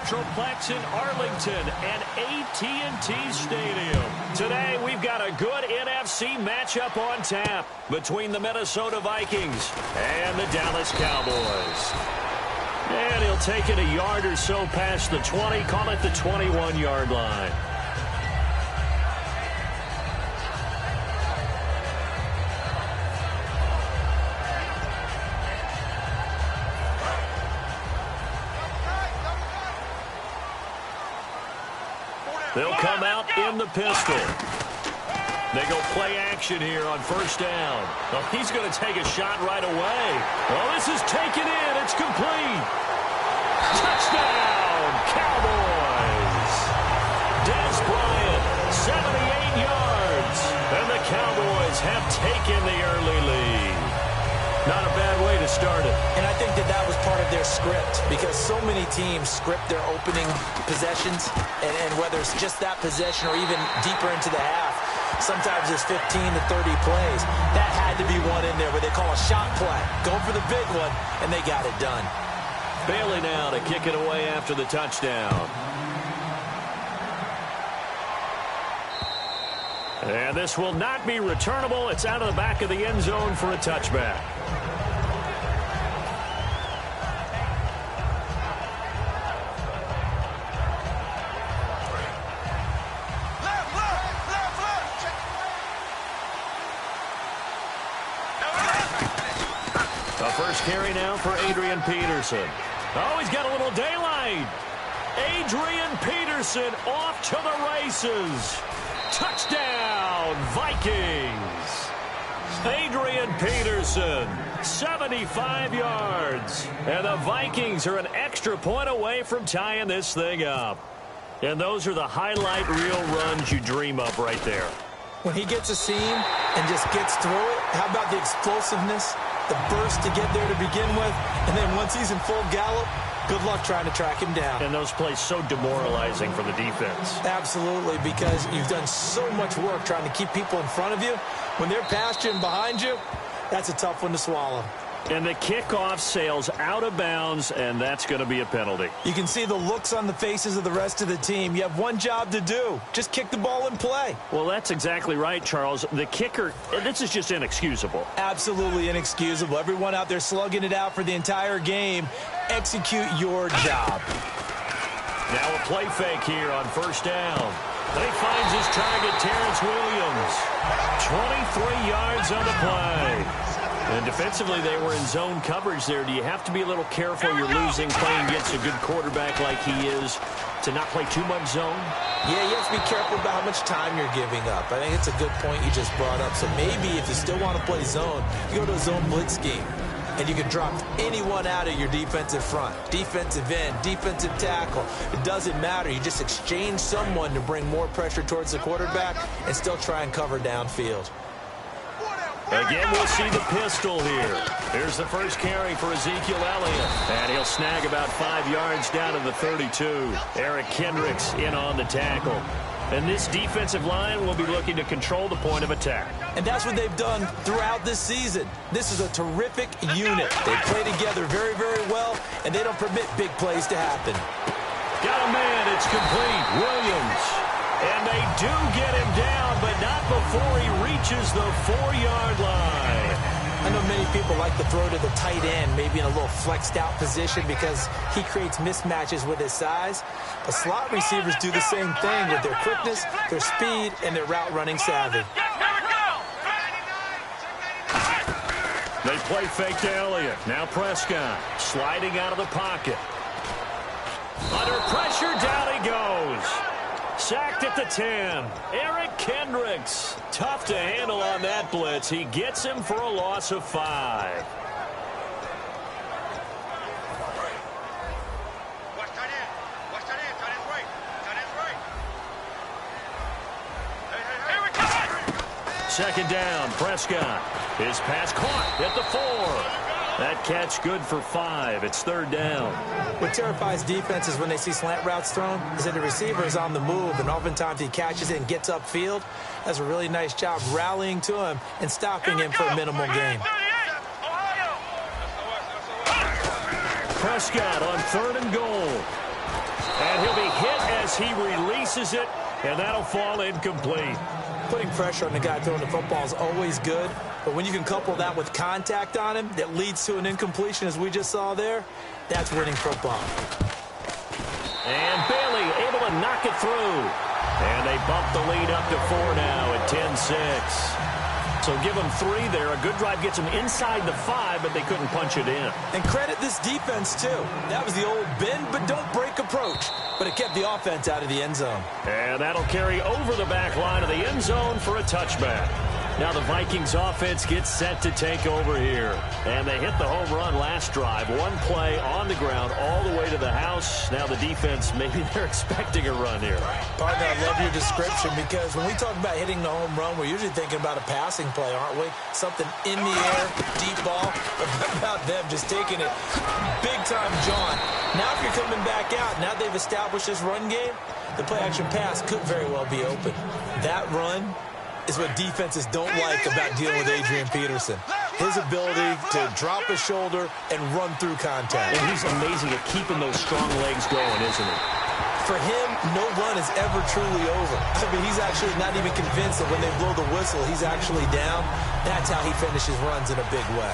Metroplex in Arlington and AT&T Stadium. Today, we've got a good NFC matchup on tap between the Minnesota Vikings and the Dallas Cowboys. And he'll take it a yard or so past the 20, call it the 21-yard line. They'll come out in the pistol. They go play action here on first down. Oh, he's going to take a shot right away. Oh, this is taken in. It's complete. Touchdown, Cowboys. Des Bryant, 78 yards. And the Cowboys have taken the early lead. Not a bad way to start it. And I think that was part of their script, because so many teams script their opening possessions, and whether it's just that possession or even deeper into the half, sometimes it's 15 to 30 plays. That had to be one in there where they call a shot play. Go for the big one, and they got it done. Bailey now to kick it away after the touchdown. And this will not be returnable. It's out of the back of the end zone for a touchback. A first carry now for Adrian Peterson. Oh, he's got a little daylight. Adrian Peterson off to the races. Touchdown, Vikings. Adrian Peterson, 75 yards. And the Vikings are an extra point away from tying this thing up. And those are the highlight reel runs you dream of right there. When he gets a seam and just gets through it, how about the explosiveness, the burst to get there to begin with, and then once he's in full gallop, good luck trying to track him down. And those plays so demoralizing for the defense. Absolutely, because you've done so much work trying to keep people in front of you. When they're past you and behind you, that's a tough one to swallow. And the kickoff sails out of bounds, and that's going to be a penalty. You can see the looks on the faces of the rest of the team. You have one job to do. Just kick the ball and play. Well, that's exactly right, Charles. The kicker, this is just inexcusable. Absolutely inexcusable. Everyone out there slugging it out for the entire game. Execute your job. Now a play fake here on first down. And he finds his target, Terrence Williams. 23 yards on the play. And defensively, they were in zone coverage there. Do you have to be a little careful? You're losing, playing against a good quarterback like he is, to not play too much zone? Yeah, you have to be careful about how much time you're giving up. I think it's a good point you just brought up. So maybe if you still want to play zone, you go to a zone blitz scheme. And you can drop anyone out of your defensive front. Defensive end, defensive tackle. It doesn't matter. You just exchange someone to bring more pressure towards the quarterback and still try and cover downfield. Again, we'll see the pistol here. Here's the first carry for Ezekiel Elliott. And he'll snag about 5 yards down to the 32. Eric Kendricks in on the tackle. And this defensive line will be looking to control the point of attack. And that's what they've done throughout this season. This is a terrific unit. They play together very, very well, and they don't permit big plays to happen. Got a man. It's complete. Williams. And they do get him down, but not before he reaches the 4-yard line. I know many people like to throw to the tight end, maybe in a little flexed out position because he creates mismatches with his size. But slot receivers do the same thing with their quickness, their speed, and their route running savvy. They play fake to Elliott. Now Prescott sliding out of the pocket. Under pressure, down he goes. Sacked at the 10. Eric Kendricks. Tough to handle on that blitz. He gets him for a loss of 5. Second down, Prescott. His pass caught at the 4. That catch good for 5. It's third down. What terrifies defenses when they see slant routes thrown is that the receiver is on the move, and oftentimes he catches it and gets upfield. Does a really nice job rallying to him and stopping him for a minimal gain. Prescott on 3rd and goal. he releases it, and that'll fall incomplete. Putting pressure on the guy throwing the football is always good, but when you can couple that with contact on him that leads to an incompletion, as we just saw there, that's winning football. And Bailey able to knock it through. And they bump the lead up to 4 now at 10-6. So give them 3 there. A good drive gets them inside the 5, but they couldn't punch it in. And credit this defense, too. That was the old bend but don't break approach, but it kept the offense out of the end zone. And that'll carry over the back line of the end zone for a touchback. Now the Vikings offense gets set to take over here. And they hit the home run last drive. 1 play on the ground all the way to the house. Now the defense, maybe they're expecting a run here. Partner, I love your description because when we talk about hitting the home run, we're usually thinking about a passing play, aren't we? Something in the air, deep ball. But what about them just taking it big time, John? Now if you're coming back out, now they've established this run game, the play-action pass could very well be open. That run is what defenses don't like about dealing with Adrian Peterson. His ability to drop a shoulder and run through contact. And he's amazing at keeping those strong legs going, isn't he? For him, no run is ever truly over. I mean, he's actually not even convinced that when they blow the whistle, he's actually down. That's how he finishes runs in a big way.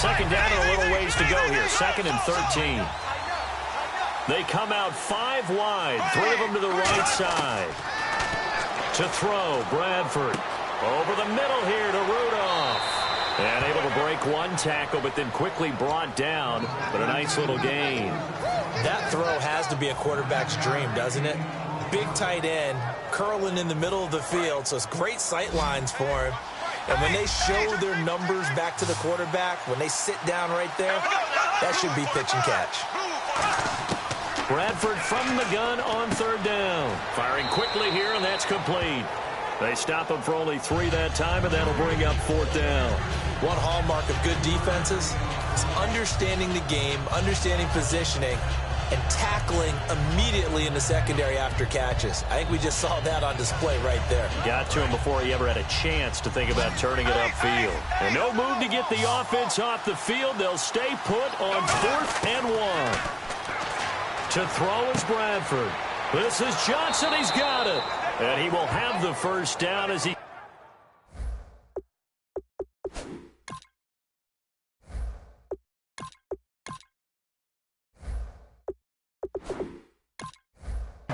Second down and a little ways to go here. 2nd and 13. They come out 5 wide. 3 of them to the right side. To throw, Bradford. Over the middle here to Rudolph. And able to break 1 tackle, but then quickly brought down. But a nice little gain. That throw has to be a quarterback's dream, doesn't it? Big tight end, curling in the middle of the field, so it's great sight lines for him. And when they show their numbers back to the quarterback, when they sit down right there, that should be pitch and catch. Bradford from the gun on 3rd down. Firing quickly here, and that's complete. They stop him for only 3 that time, and that'll bring up 4th down. One hallmark of good defenses is understanding the game, understanding positioning, and tackling immediately in the secondary after catches. I think we just saw that on display right there. Got to him before he ever had a chance to think about turning it upfield. And no move to get the offense off the field. They'll stay put on 4th and 1. To throw is Bradford. This is Johnson. He's got it. And he will have the first down as he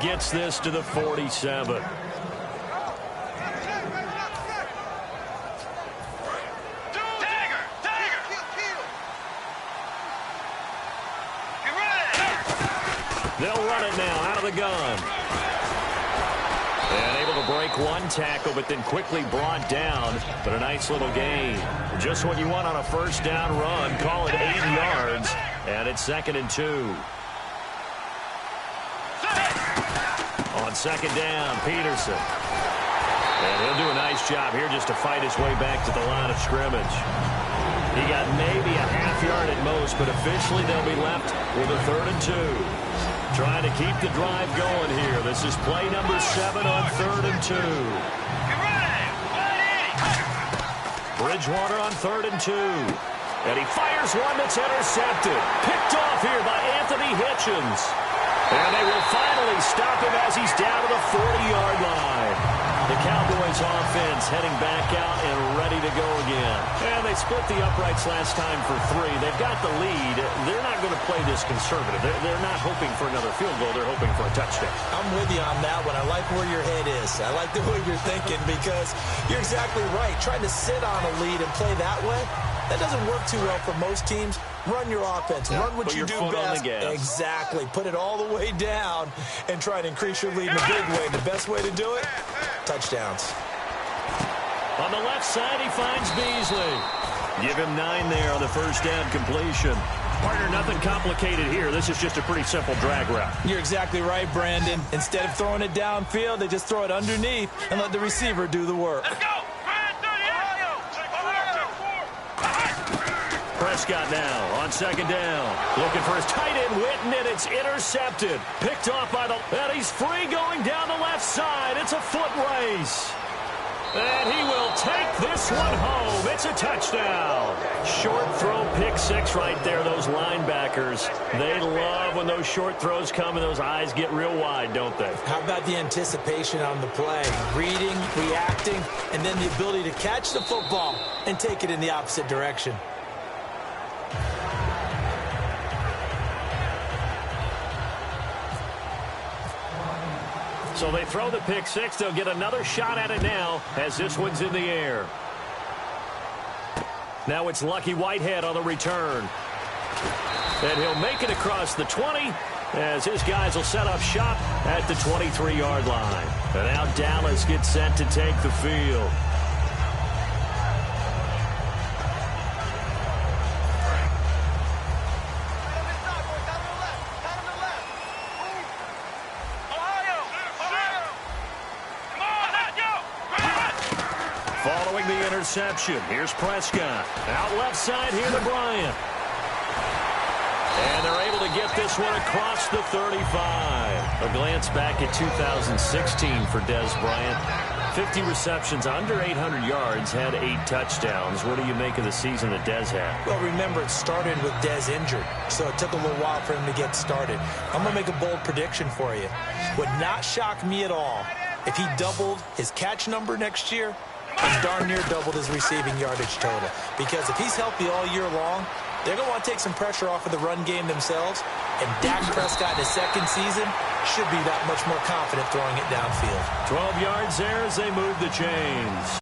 gets this to the 47. They'll run it now out of the gun. And able to break 1 tackle, but then quickly brought down. But a nice little gain. Just what you want on a first down run. Call it 8 yards. And it's 2nd and 2. On 2nd down, Peterson. And he'll do a nice job here just to fight his way back to the line of scrimmage. He got maybe a half yard at most, but officially they'll be left with a 3rd and 2. Trying to keep the drive going here. This is play number 7 on 3rd and 2. Bridgewater on 3rd and 2. And he fires one that's intercepted. Picked off here by Anthony Hitchens. And they will finally stop him as he's down to the 40-yard line. The Cowboys offense heading back out and ready to go again. And they split the uprights last time for 3. They've got the lead. They're not going to play this conservative. They're not hoping for another field goal. They're hoping for a touchdown. I'm with you on that one. I like where your head is. I like the way you're thinking because you're exactly right. Trying to sit on a lead and play that way, that doesn't work too well for most teams. Run your offense. Yeah, run what you do best. Exactly. Put it all the way down and try to increase your lead in a big way. The best way to do it, touchdowns. On the left side, he finds Beasley. Give him 9 there on the first down completion. Partner, nothing complicated here. This is just a pretty simple drag route. You're exactly right, Brandon. Instead of throwing it downfield, they just throw it underneath and let the receiver do the work. Let's go. Prescott now on 2nd down. Looking for his tight end, Witten, and it's intercepted. Picked off by and he's free going down the left side. It's a foot race. And he will take this one home. It's a touchdown. Short throw pick six right there, those linebackers. They love when those short throws come and those eyes get real wide, don't they? How about the anticipation on the play? Reading, reacting, and then the ability to catch the football and take it in the opposite direction. So they throw the pick six. They'll get another shot at it now as this one's in the air. Now it's Lucky Whitehead on the return. And he'll make it across the 20 as his guys will set up shop at the 23-yard line. And now Dallas gets set to take the field. Following the interception, here's Prescott. Out left side here to Bryant. And they're able to get this one across the 35. A glance back at 2016 for Dez Bryant. 50 receptions, under 800 yards, had 8 touchdowns. What do you make of the season that Dez had? Well, remember, it started with Dez injured, so it took a little while for him to get started. I'm going to make a bold prediction for you. Would not shock me at all if he doubled his catch number next year and darn near doubled his receiving yardage total. Because if he's healthy all year long, they're going to want to take some pressure off of the run game themselves. And Dak Prescott in his second season should be that much more confident throwing it downfield. 12 yards there as they move the chains.